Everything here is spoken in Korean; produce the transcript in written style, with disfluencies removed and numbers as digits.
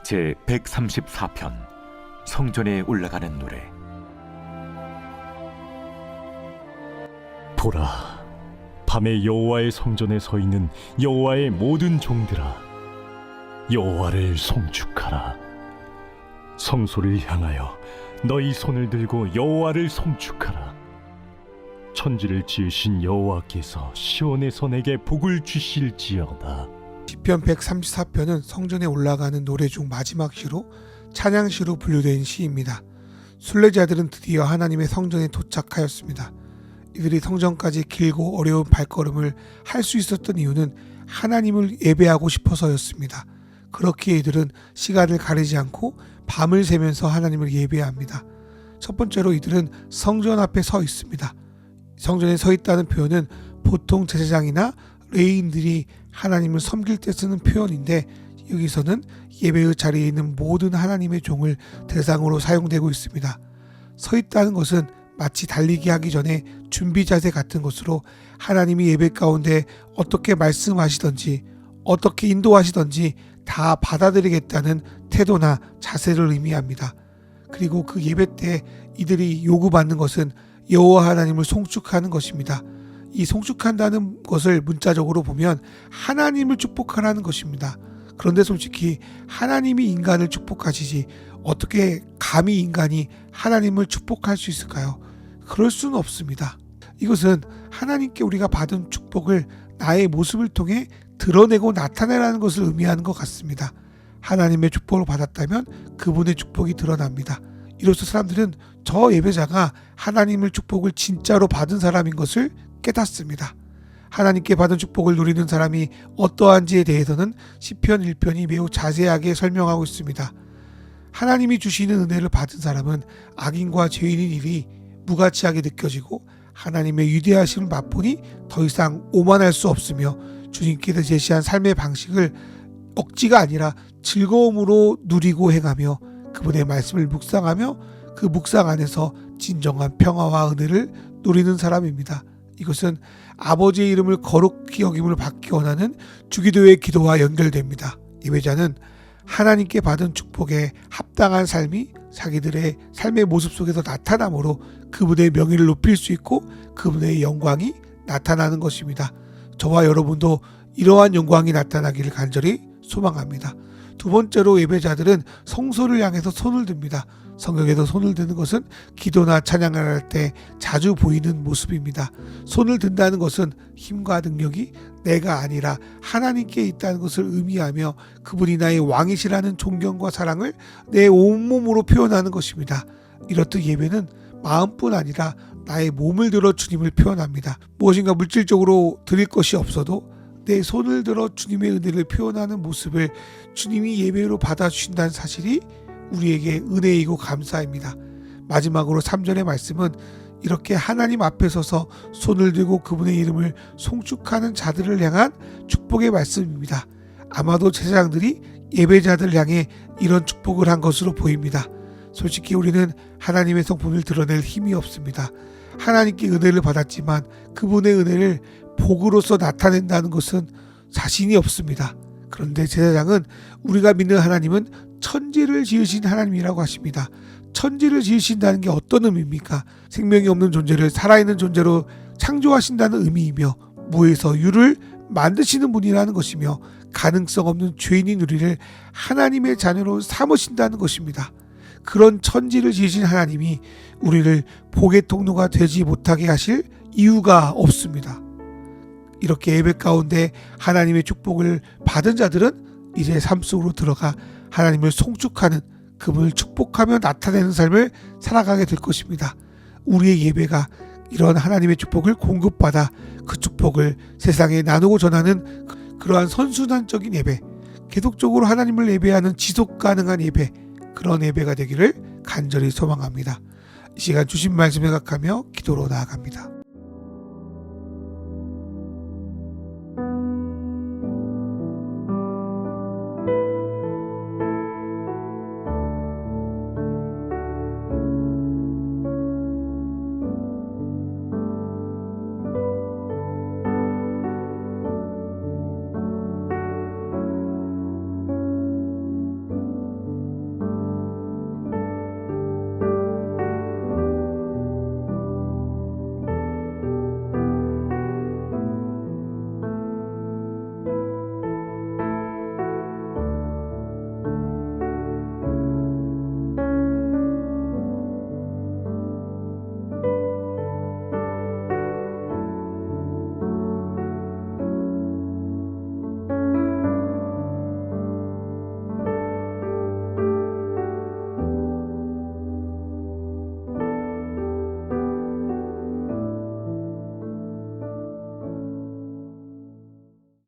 제 134편 성전에 올라가는 노래. 보라, 밤에 여호와의 성전에 서 있는 여호와의 모든 종들아, 여호와를 송축하라. 성소를 향하여 너희 손을 들고 여호와를 송축하라. 천지를 지으신 여호와께서 시온에서 내게 복을 주실지어다. 시편 134편은 성전에 올라가는 노래 중 마지막 시로 찬양시로 분류된 시입니다. 순례자들은 드디어 하나님의 성전에 도착하였습니다. 이들이 성전까지 길고 어려운 발걸음을 할 수 있었던 이유는 하나님을 예배하고 싶어서였습니다. 그렇기에 이들은 시간을 가리지 않고 밤을 새면서 하나님을 예배합니다. 첫 번째로 이들은 성전 앞에 서 있습니다. 성전에 서 있다는 표현은 보통 제사장이나 레위인들이 하나님을 섬길 때 쓰는 표현인데, 여기서는 예배의 자리에 있는 모든 하나님의 종을 대상으로 사용되고 있습니다. 서 있다는 것은 마치 달리기 하기 전에 준비 자세 같은 것으로 하나님이 예배 가운데 어떻게 말씀하시던지 어떻게 인도하시던지 다 받아들이겠다는 태도나 자세를 의미합니다. 그리고 그 예배 때 이들이 요구받는 것은 여호와 하나님을 송축하는 것입니다. 이 송축한다는 것을 문자적으로 보면 하나님을 축복하라는 것입니다. 그런데 솔직히 하나님이 인간을 축복하시지 어떻게 감히 인간이 하나님을 축복할 수 있을까요? 그럴 수는 없습니다. 이것은 하나님께 우리가 받은 축복을 나의 모습을 통해 드러내고 나타내라는 것을 의미하는 것 같습니다. 하나님의 축복을 받았다면 그분의 축복이 드러납니다. 이로써 사람들은 저 예배자가 하나님의 축복을 진짜로 받은 사람인 것을 깨닫습니다. 하나님께 받은 축복을 누리는 사람이 어떠한지에 대해서는 시편 1편이 매우 자세하게 설명하고 있습니다. 하나님이 주시는 은혜를 받은 사람은 악인과 죄인인 일이 무가치하게 느껴지고 하나님의 위대하심을 맛보니 더 이상 오만할 수 없으며 주님께서 제시한 삶의 방식을 억지가 아니라 즐거움으로 누리고 행하며 그분의 말씀을 묵상하며 그 묵상 안에서 진정한 평화와 은혜를 누리는 사람입니다. 이것은 아버지의 이름을 거룩히 여김을 받기 원하는 주기도의 기도와 연결됩니다. 예배자는 하나님께 받은 축복에 합당한 삶이 자기들의 삶의 모습 속에서 나타남으로 그분의 명예를 높일 수 있고 그분의 영광이 나타나는 것입니다. 저와 여러분도 이러한 영광이 나타나기를 간절히 소망합니다. 두 번째로 예배자들은 성소를 향해서 손을 듭니다. 성경에서 손을 드는 것은 기도나 찬양을 할 때 자주 보이는 모습입니다. 손을 든다는 것은 힘과 능력이 내가 아니라 하나님께 있다는 것을 의미하며 그분이 나의 왕이시라는 존경과 사랑을 내 온몸으로 표현하는 것입니다. 이렇듯 예배는 마음뿐 아니라 나의 몸을 들어 주님을 표현합니다. 무엇인가 물질적으로 드릴 것이 없어도 내 손을 들어 주님의 은혜를 표현하는 모습을 주님이 예배로 받아주신다는 사실이 우리에게 은혜이고 감사입니다. 마지막으로 3절의 말씀은 이렇게 하나님 앞에 서서 손을 들고 그분의 이름을 송축하는 자들을 향한 축복의 말씀입니다. 아마도 제사장들이 예배자들을 향해 이런 축복을 한 것으로 보입니다. 솔직히 우리는 하나님의 성품을 드러낼 힘이 없습니다. 하나님께 은혜를 받았지만 그분의 은혜를 복으로서 나타낸다는 것은 자신이 없습니다. 그런데 제사장은 우리가 믿는 하나님은 천지를 지으신 하나님이라고 하십니다. 천지를 지으신다는 게 어떤 의미입니까? 생명이 없는 존재를 살아있는 존재로 창조하신다는 의미이며 무에서 유를 만드시는 분이라는 것이며 가능성 없는 죄인인 우리를 하나님의 자녀로 삼으신다는 것입니다. 그런 천지를 지으신 하나님이 우리를 복의 통로가 되지 못하게 하실 이유가 없습니다. 이렇게 예배 가운데 하나님의 축복을 받은 자들은 이제 삶 속으로 들어가 하나님을 송축하는, 그분을 축복하며 나타내는 삶을 살아가게 될 것입니다. 우리의 예배가 이런 하나님의 축복을 공급받아 그 축복을 세상에 나누고 전하는 그러한 선순환적인 예배, 계속적으로 하나님을 예배하는 지속 가능한 예배, 그런 예배가 되기를 간절히 소망합니다. 이 시간 주신 말씀 생각하며 기도로 나아갑니다.